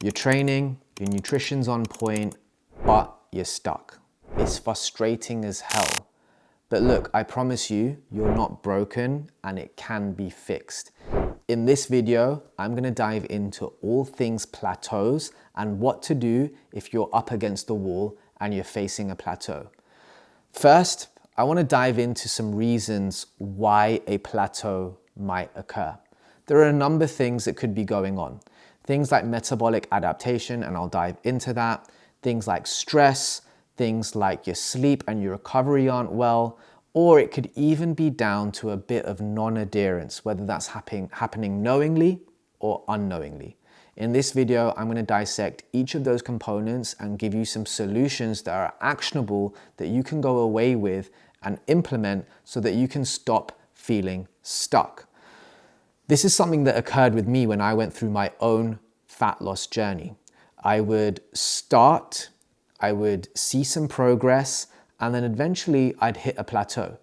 You're training, your nutrition's on point, but you're stuck. It's frustrating as hell. But look, I promise you, you're not broken and it can be fixed. In this video, I'm gonna dive into all things plateaus and what to do if you're up against the wall and you're facing a plateau. First, I wanna dive into some reasons why a plateau might occur. There are a number of things that could be going on. Things like metabolic adaptation, and I'll dive into that. Things like stress, things like your sleep and your recovery aren't well, or it could even be down to a bit of non-adherence, whether that's happening knowingly or unknowingly. In this video, I'm going to dissect each of those components and give you some solutions that are actionable that you can go away with and implement so that you can stop feeling stuck. This is something that occurred with me when I went through my own fat loss journey. I would start, I would see some progress, and then eventually I'd hit a plateau.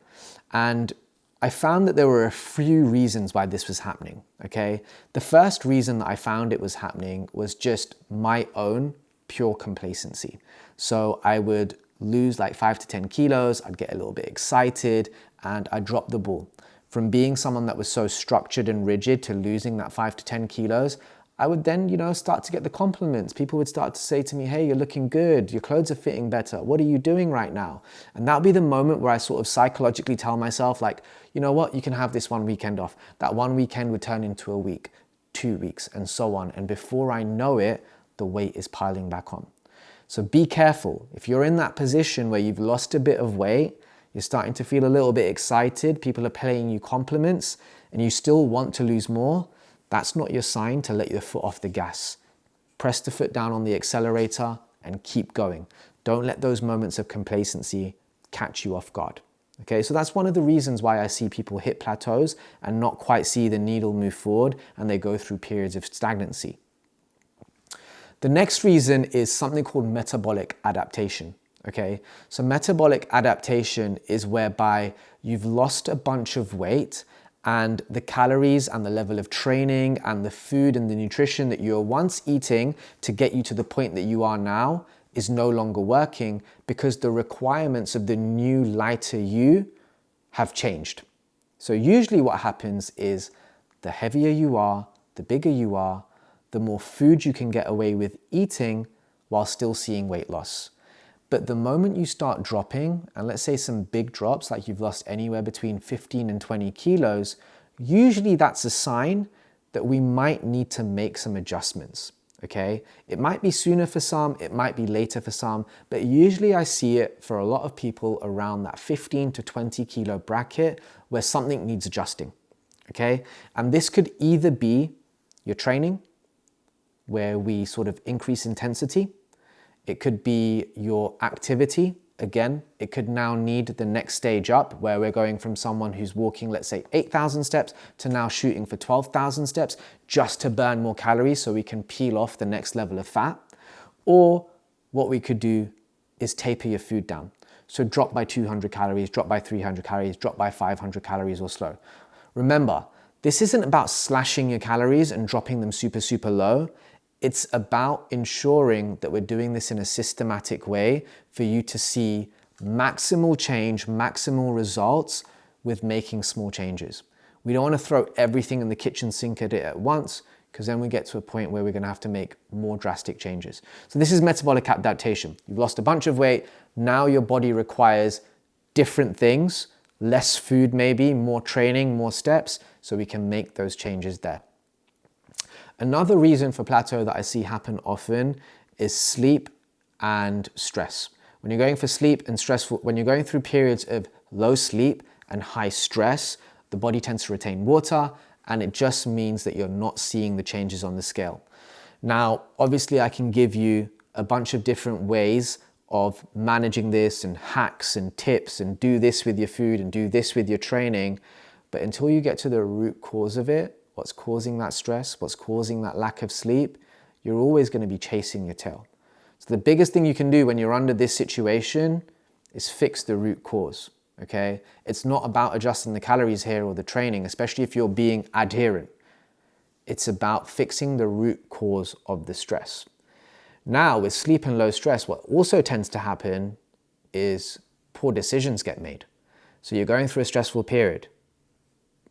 And I found that there were a few reasons why this was happening, okay? The first reason that I found it was happening was just my own pure complacency. So I would lose like 5 to 10 kilos, I'd get a little bit excited, and I'd drop the ball. From being someone that was so structured and rigid to losing that 5 to 10 kilos, I would then, start to get the compliments. People would start to say to me, hey, you're looking good. Your clothes are fitting better. What are you doing right now? And that'll be the moment where I sort of psychologically tell myself like, you know what, you can have this one weekend off. That one weekend would turn into a week, 2 weeks, and so on. And before I know it, the weight is piling back on. So be careful. If you're in that position where you've lost a bit of weight, you're starting to feel a little bit excited, people are paying you compliments, and you still want to lose more, that's not your sign to let your foot off the gas. Press the foot down on the accelerator and keep going. Don't let those moments of complacency catch you off guard. Okay, so that's one of the reasons why I see people hit plateaus and not quite see the needle move forward, and they go through periods of stagnancy. The next reason is something called metabolic adaptation. Okay, so metabolic adaptation is whereby you've lost a bunch of weight and the calories and the level of training and the food and the nutrition that you were once eating to get you to the point that you are now is no longer working because the requirements of the new lighter you have changed. So usually what happens is the heavier you are, the bigger you are, the more food you can get away with eating while still seeing weight loss. But the moment you start dropping, and let's say some big drops, like you've lost anywhere between 15 and 20 kilos, usually that's a sign that we might need to make some adjustments, okay? It might be sooner for some, it might be later for some, but usually I see it for a lot of people around that 15 to 20 kilo bracket where something needs adjusting, okay? And this could either be your training, where we sort of increase intensity. It could be your activity. Again, it could now need the next stage up where we're going from someone who's walking, let's say 8,000 steps to now shooting for 12,000 steps just to burn more calories so we can peel off the next level of fat. Or what we could do is taper your food down. So drop by 200 calories, drop by 300 calories, drop by 500 calories or slow. Remember, this isn't about slashing your calories and dropping them super, super low. It's about ensuring that we're doing this in a systematic way for you to see maximal change, maximal results with making small changes. We don't want to throw everything in the kitchen sink at it at once, because then we get to a point where we're going to have to make more drastic changes. So this is metabolic adaptation. You've lost a bunch of weight. Now your body requires different things, less food maybe, more training, more steps, so we can make those changes there. Another reason for plateau that I see happen often is sleep and stress. When you're going for sleep and stressful, when you're going through periods of low sleep and high stress, the body tends to retain water, and it just means that you're not seeing the changes on the scale. Now, obviously I can give you a bunch of different ways of managing this and hacks and tips and do this with your food and do this with your training, but until you get to the root cause of it, what's causing that stress, what's causing that lack of sleep, you're always going to be chasing your tail. So the biggest thing you can do when you're under this situation is fix the root cause, okay? It's not about adjusting the calories here or the training, especially if you're being adherent. It's about fixing the root cause of the stress. Now, with sleep and low stress, what also tends to happen is poor decisions get made. So you're going through a stressful period,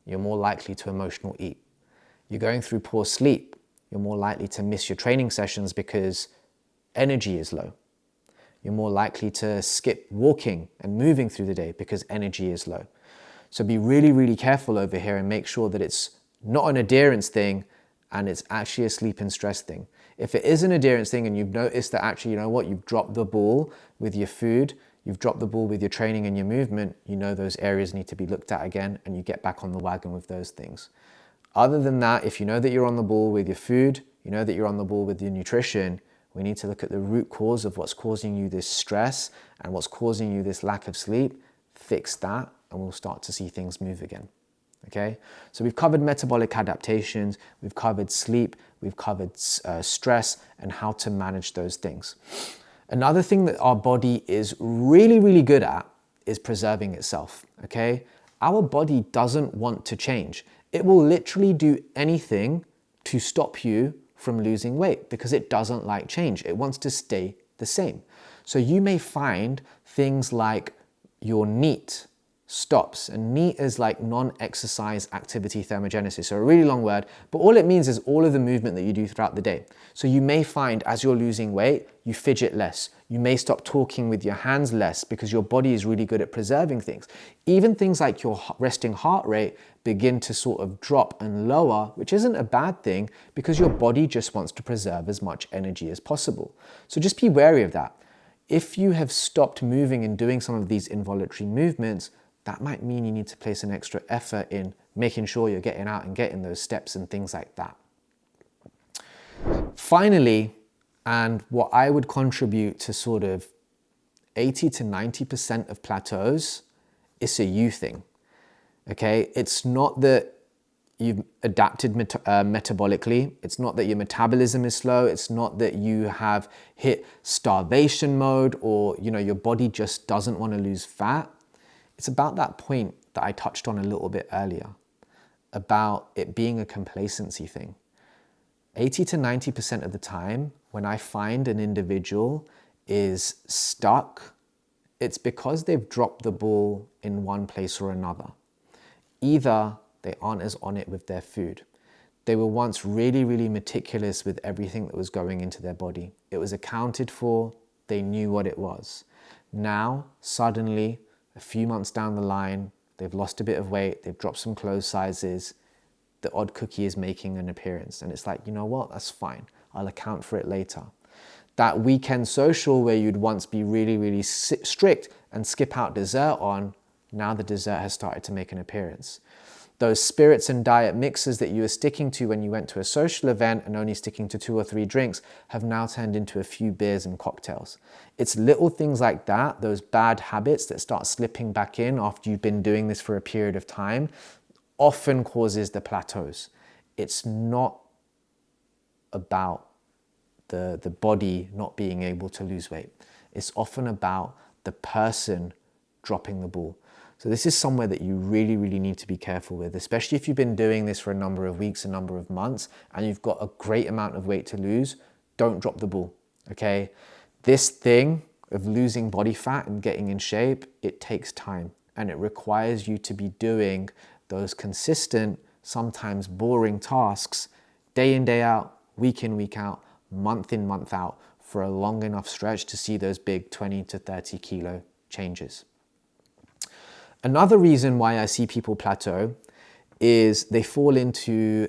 you're more likely to emotional eat. You're going through poor sleep, you're more likely to miss your training sessions because energy is low. You're more likely to skip walking and moving through the day because energy is low. So be really, really careful over here and make sure that it's not an adherence thing and it's actually a sleep and stress thing. If it is an adherence thing and you've noticed that actually, you know what, you've dropped the ball with your food, you've dropped the ball with your training and your movement, you know those areas need to be looked at again and you get back on the wagon with those things. Other than that, if you know that you're on the ball with your food, you know that you're on the ball with your nutrition, we need to look at the root cause of what's causing you this stress and what's causing you this lack of sleep, fix that, and we'll start to see things move again. Okay, so we've covered metabolic adaptations, we've covered sleep, we've covered stress and how to manage those things. Another thing that our body is really, really good at is preserving itself, okay? Our body doesn't want to change. It will literally do anything to stop you from losing weight because it doesn't like change. It wants to stay the same. So you may find things like your NEAT stops, and NEAT is like non-exercise activity thermogenesis, so a really long word, but all it means is all of the movement that you do throughout the day. So you may find as you're losing weight, you fidget less. You may stop talking with your hands less because your body is really good at preserving things. Even things like your resting heart rate begin to sort of drop and lower, which isn't a bad thing because your body just wants to preserve as much energy as possible. So just be wary of that. If you have stopped moving and doing some of these involuntary movements, that might mean you need to place an extra effort in making sure you're getting out and getting those steps and things like that. Finally, and what I would contribute to sort of 80 to 90% of plateaus, it's a you thing, okay? It's not that you've adapted metabolically. It's not that your metabolism is slow. It's not that you have hit starvation mode or, you know, your body just doesn't want to lose fat. It's about that point that I touched on a little bit earlier, about it being a complacency thing. 80 to 90% of the time, when I find an individual is stuck, it's because they've dropped the ball in one place or another. Either they aren't as on it with their food. They were once really, really meticulous with everything that was going into their body. It was accounted for, they knew what it was. Now, suddenly, a few months down the line, they've lost a bit of weight, they've dropped some clothes sizes, the odd cookie is making an appearance. And it's like, you know what, that's fine. I'll account for it later. That weekend social where you'd once be really, really strict and skip out dessert on, now the dessert has started to make an appearance. Those spirits and diet mixes that you were sticking to when you went to a social event and only sticking to 2 or 3 drinks have now turned into a few beers and cocktails. It's little things like that, those bad habits that start slipping back in after you've been doing this for a period of time, often causes the plateaus. It's not about the body not being able to lose weight. It's often about the person dropping the ball. So this is somewhere that you really, really need to be careful with, especially if you've been doing this for a number of weeks, a number of months, and you've got a great amount of weight to lose. Don't drop the ball, okay? This thing of losing body fat and getting in shape, it takes time, and it requires you to be doing those consistent, sometimes boring tasks, day in, day out, week in, week out, month in, month out, for a long enough stretch to see those big 20 to 30 kilo changes. Another reason why I see people plateau is they fall into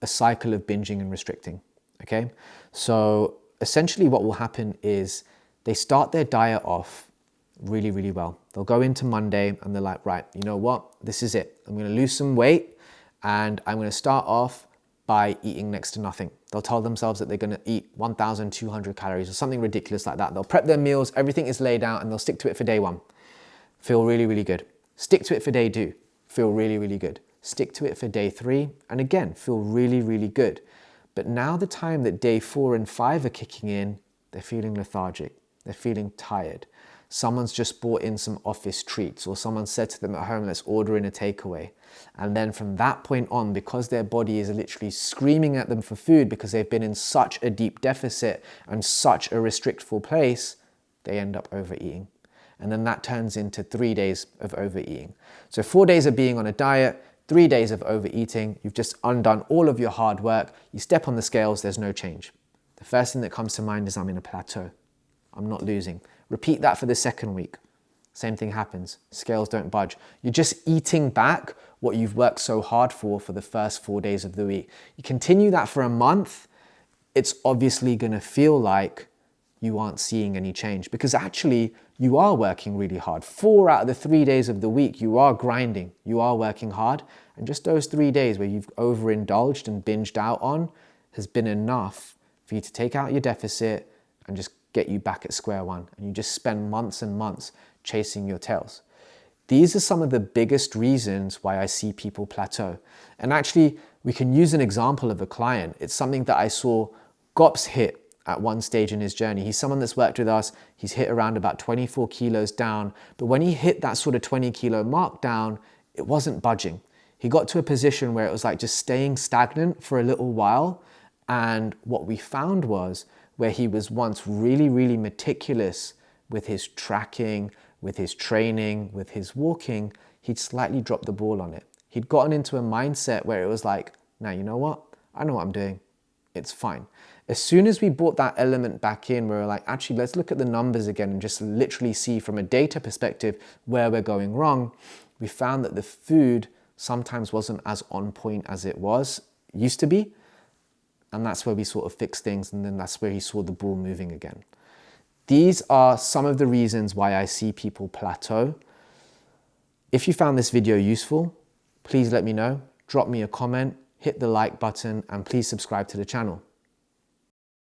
a cycle of binging and restricting, okay? So essentially what will happen is they start their diet off really, really well. They'll go into Monday and they're like, right, you know what? This is it. I'm gonna lose some weight and I'm gonna start off by eating next to nothing. They'll tell themselves that they're gonna eat 1,200 calories or something ridiculous like that. They'll prep their meals, everything is laid out, and they'll stick to it for day 1. Feel really, really good. Stick to it for day 2, feel really, really good. Stick to it for day 3, and again, feel really, really good. But now the time that day 4 and 5 are kicking in, they're feeling lethargic, they're feeling tired. someone's just brought in some office treats, or someone said to them at home, let's order in a takeaway. And then from that point on, because their body is literally screaming at them for food because they've been in such a deep deficit and such a restrictful place, they end up overeating. And then that turns into 3 days of overeating. So 4 days of being on a diet, 3 days of overeating, you've just undone all of your hard work. You step on the scales, there's no change. The first thing that comes to mind is I'm in a plateau. I'm not losing. Repeat that for the second week. Same thing happens. Scales don't budge. You're just eating back what you've worked so hard for the first 4 days of the week. You continue that for a month, it's obviously going to feel like you aren't seeing any change, because actually you are working really hard. 4 out of the 3 days of the week, you are grinding, you are working hard. And just those 3 days where you've overindulged and binged out on has been enough for you to take out your deficit and just get you back at square one. And you just spend months and months chasing your tails. These are some of the biggest reasons why I see people plateau. And actually, we can use an example of a client. It's something that I saw 𝐃𝐨𝐧'𝐭 hit at one stage in his journey. He's someone that's worked with us. He's hit around about 24 kilos down. But when he hit that sort of 20 kilo mark down, it wasn't budging. He got to a position where it was like just staying stagnant for a little while. And what we found was where he was once really, really meticulous with his tracking, with his training, with his walking, he'd slightly dropped the ball on it. He'd gotten into a mindset where it was like, now, you know what? I know what I'm doing. It's fine. As soon as we brought that element back in, we were like, actually, let's look at the numbers again and just literally see from a data perspective where we're going wrong. We found that the food sometimes wasn't as on point as it used to be. And that's where we sort of fixed things. And then that's where he saw the ball moving again. These are some of the reasons why I see people plateau. If you found this video useful, please let me know. Drop me a comment, hit the like button, and please subscribe to the channel.